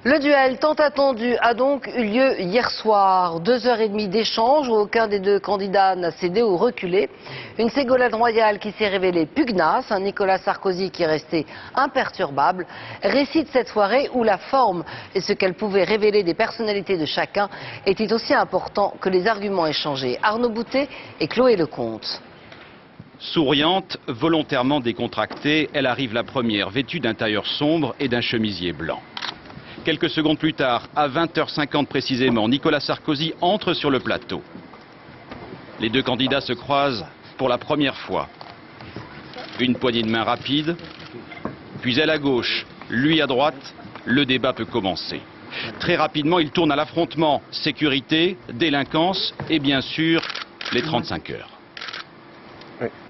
Le duel tant attendu a donc eu lieu hier soir. 2h30 d'échange où aucun des deux candidats n'a cédé ou reculé. Une Ségolène Royal qui s'est révélée pugnace, un Nicolas Sarkozy qui est resté imperturbable. Récit de cette soirée où la forme et ce qu'elle pouvait révéler des personnalités de chacun était aussi important que les arguments échangés. Arnaud Boutet et Chloé Lecomte. Souriante, volontairement décontractée, elle arrive la première, vêtue d'un tailleur sombre et d'un chemisier blanc. Quelques secondes plus tard, à 20h50 précisément, Nicolas Sarkozy entre sur le plateau. Les deux candidats se croisent pour la première fois. Une poignée de main rapide, puis elle à gauche, lui à droite, le débat peut commencer. Très rapidement, il tourne à l'affrontement. Sécurité, délinquance et bien sûr, les 35 heures.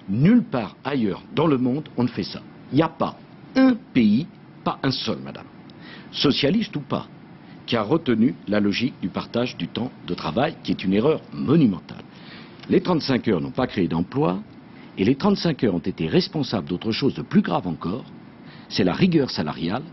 Nulle part ailleurs dans le monde, on ne fait ça. Il n'y a pas un pays, pas un seul, madame, socialiste ou pas, qui a retenu la logique du partage du temps de travail, qui est une erreur monumentale. Les 35 heures n'ont pas créé d'emploi, et les 35 heures ont été responsables d'autre chose de plus grave encore, c'est la rigueur salariale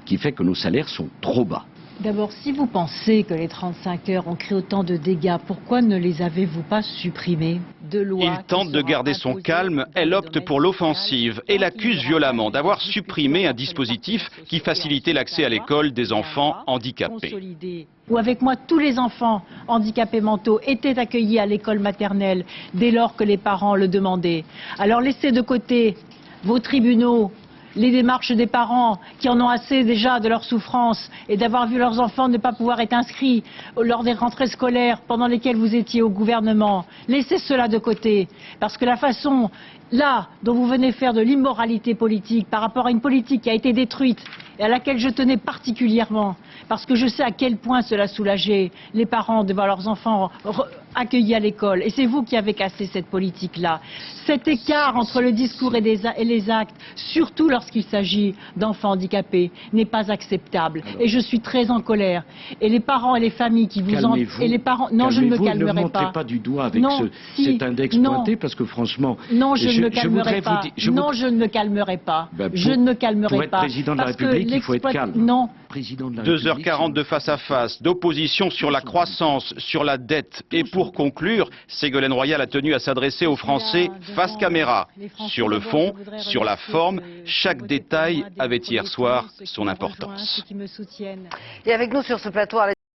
qui fait que nos salaires sont trop bas. D'abord, si vous pensez que les 35 heures ont créé autant de dégâts, pourquoi ne les avez-vous pas supprimés? Il tente de garder son calme, elle opte pour l'offensive et l'accuse violemment d'avoir supprimé un dispositif qui facilitait l'accès à l'école des enfants handicapés. Où avec moi, tous les enfants handicapés mentaux étaient accueillis à l'école maternelle dès lors que les parents le demandaient. Alors laissez de côté vos tribunaux, les démarches des parents qui en ont assez déjà de leur souffrance et d'avoir vu leurs enfants ne pas pouvoir être inscrits lors des rentrées scolaires pendant lesquelles vous étiez au gouvernement. Laissez cela de côté, parce que la façon là dont vous venez faire de l'immoralité politique par rapport à une politique qui a été détruite et à laquelle je tenais particulièrement, parce que je sais à quel point cela soulageait les parents de voir leurs enfants accueillis à l'école. Et c'est vous qui avez cassé cette politique-là. Cet écart entre le discours et les actes, surtout lorsqu'il s'agit d'enfants handicapés, n'est pas acceptable. Et je suis très en colère. Et les parents et les familles qui vous en... Et les parents... Non, je ne me calmerai pas. Ne montrez pas du doigt avec non, cet index pointé, parce que franchement... Non, je ne me calmerai pas. Non, je ne me calmerai pas. Je ne me calmerai pas. Pour être président de la République, il faut être calme. Non. 2h40 de face à face, d'opposition sur la croissance, sur la dette. Et pour conclure, Ségolène Royal a tenu à s'adresser aux Français face caméra. Sur le fond, sur la forme, chaque détail avait hier soir son importance. Et avec nous sur ce plateau...